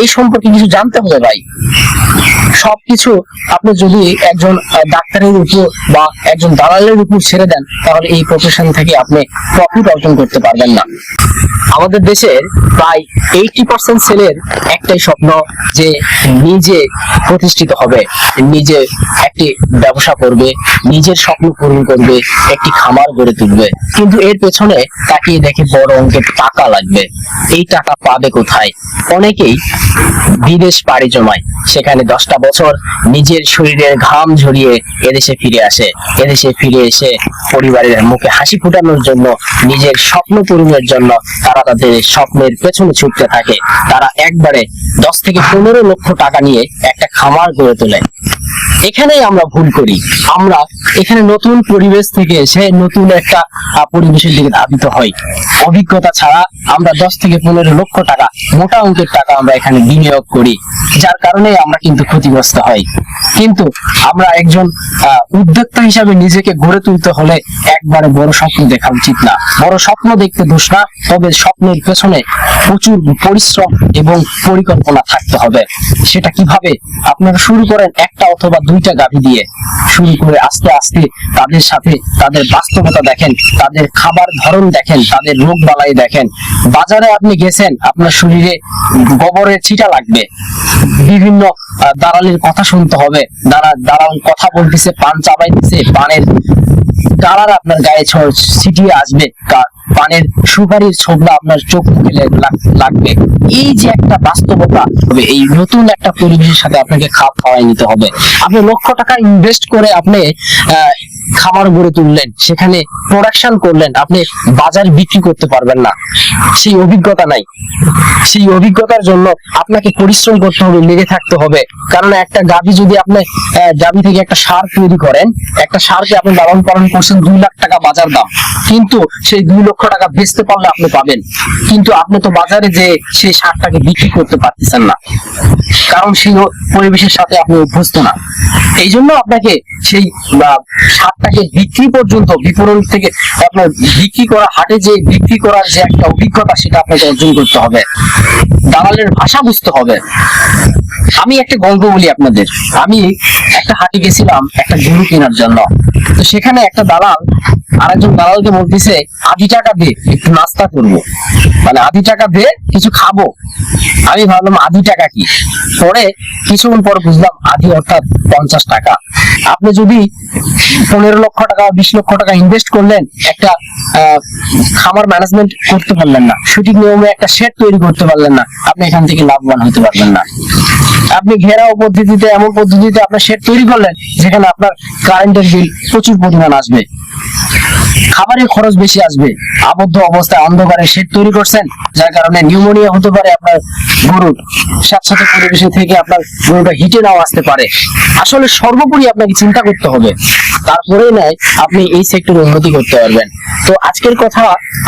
এই সম্পর্কে কিছু জানতে হবে ভাই। সবকিছু আপনি যদি একজন ডাক্তারের উপর বা একজন দালালের উপর ছেড়ে দেন, তাহলে এই প্রফেশন থেকে আপনি প্রফিট অর্জন করতে পারবেন না। আমাদের দেশের প্রায় 80% ছেলের একটাই স্বপ্ন যে নিজে প্রতিষ্ঠিত হবে, নিজে একটি ব্যবসা করবে, নিজের স্বপ্ন পূরণ করবে, একটি খামার গড়ে তুলবে। কিন্তু এর পেছনে তাকিয়ে দেখে বড় অঙ্কের টাকা লাগবে। এই টাকা পাবে কোথায়? অনেকেই বিদেশ পাড়ি জমায়, সেখানে 10টা বছর নিজের শরীরের ঘাম ঝরিয়ে এদেশে ফিরে আসে। এদেশে ফিরে এসে পরিবারের মুখে হাসি ফোটানোর জন্য, নিজের স্বপ্ন পূরণের জন্য তারা তাদের স্বপ্নের পেছনে ছুটতে থাকে। তারা একবারে 10 থেকে 15 লক্ষ টাকা নিয়ে একটা খামার গড়ে তোলে। এখানেই আমরা ভুল করি। আমরা এখানে নতুন পরিবেশ থেকে এসে নতুন একটা পরিবেশের দিকে ধাবিত হই। অভিজ্ঞতা ছাড়া আমরা 10 থেকে 15 লক্ষ টাকা, মোটা অঙ্কের টাকা আমরা এখানে বিনিয়োগ করি, যার কারণে আমরা কিন্তু ক্ষতিগ্রস্ত হই। কিন্তু আমরা একজন উদ্যোক্তা হিসাবে নিজেকে গড়ে তুলতে হলে একবারে বড় স্বপ্ন দেখা উচিত না। বড় স্বপ্ন দেখতে দোষ না, তবে স্বপ্নের পেছনে প্রচুর পরিশ্রম এবং পরিকল্পনা থাকতে হবে। সেটা কিভাবে? আপনারা শুরু করেন একটা অথবা 2টা গাভী দিয়ে শুরু করে আস্তে আস্তে তাদের সাথে তাদের বাস্তবতা দেখেন, তাদের খাবার ধরন দেখেন, তাদের রোগ বালাই দেখেন। বাজারে আপনি গেছেন, আপনার শরীরে গোবরের ছিটা লাগবে, বিভিন্ন দালালের কথা শুনতে হবে। দালাল কথা বলতেছে, পান চাবাইতেছে, পানের কালার আপনার গায়ে ছিটিয়ে আসবে, পানের সুপারির ছোবলা আপনার চোখ মুখে লাগবে। এই যে একটা বাস্তবতা হবে, এই নতুন একটা পরিবেশের সাথে আপনাকে খাপ খাওয়াই নিতে হবে। আপনি লক্ষ টাকা ইনভেস্ট করে আপনি খামার গড়ে তুললেন, সেখানে প্রোডাকশন করলেন, আপনি বাজার বিক্রি করতে পারবেন না, সেই অভিজ্ঞতা নাই। সেই অভিজ্ঞতার জন্য আপনাকে পরিশ্রম করতে হবে, লেগে থাকতে হবে। কারণ একটা গাভী যদি আপনি গাভী থেকে একটা সার তৈরি করেন, একটা সারকে আপনি লালন পালন করছেন 2 লাখ টাকা বাজার দাম, কিন্তু সেই 2 লক্ষ টাকা বেচতে পারলে আপনি পাবেন। কিন্তু আপনি তো বাজারে যে সেই সারটাকে বিক্রি করতে পারতেছেন না, কারণ সেই পরিবেশের সাথে আপনি অভ্যস্ত না। এই জন্য আপনাকে সেই সারটাকে বিক্রি পর্যন্ত, বিপণন থেকে আপনার বিক্রি করা, হাটে যে বিক্রি করার যে একটা অভিজ্ঞতা, সেটা আপনাকে অর্জন করতে হবে। দালালের ভাষা বুঝতে হবে। আমি একটা গল্প বলি আপনাদের। আমি একটা হাটে গেছিলাম একটা গরু কেনার জন্য। তো সেখানে একটা দালাল আরেকজন দালালকে বলতেছে, আধি টাকা দিয়ে একটু নাস্তা করবো, মানে আধি টাকা দিয়ে কিছু খাবো। আমি ভাবলাম আধি টাকা কি? পরে কিছুক্ষণ পর বুঝলাম আধি অর্থাৎ 50 টাকা। আপনি যদি 15 লক্ষ টাকা, 20 লক্ষ টাকা ইনভেস্ট করলেন, একটা খামার ম্যানেজমেন্ট করতে পারলেন না, সঠিক নিয়মে একটা শেড তৈরি করতে পারলেন না, আপনি এখান থেকে লাভবান হতে পারবেন না। আপনি ঘেরাও পদ্ধতিতে, এমন পদ্ধতিতে আপনার শেড তৈরি করলেন যেখানে আপনার কারেন্টের বিল প্রচুর পরিমাণ আসবে, খাবারের খরচ বেশি আসবে। আবদ্ধ অবস্থায় অন্ধকারে শেড তৈরি করছেন, যার কারণে নিউমোনিয়া হতে পারে আপনার গরুর, সাথে পরিবেশে থেকে আপনার গরুটা হিটে নাও আসতে পারে। আসলে সর্বোপরি আপনাকে চিন্তা করতে হবে, তারপরে নয় আপনি এই সেক্টরে উন্নতি করতে পারবেন। তো আজকের কথা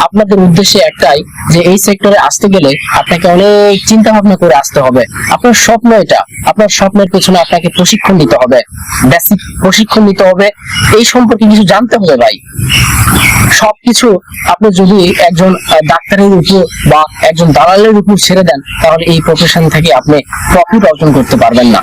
আপনাদের উদ্দেশ্যে একটাই, যে এই সেক্টরে আসতে গেলে আপনাকে অনেক চিন্তা ভাবনা করে আসতে হবে। আপনার স্বপ্ন এটা, আপনার স্বপ্নের পেছনে আপনাকে প্রশিক্ষণ নিতে হবে, বেসিক প্রশিক্ষণ নিতে হবে। এই সম্পর্কে কিছু জানতে হবে ভাই। সবকিছু আপনি যদি একজন ডাক্তারের উপর বা একজন দালালের উপর ছেড়ে দেন, তাহলে এই প্রফেশন থেকে আপনি প্রফিট অর্জন করতে পারবেন না।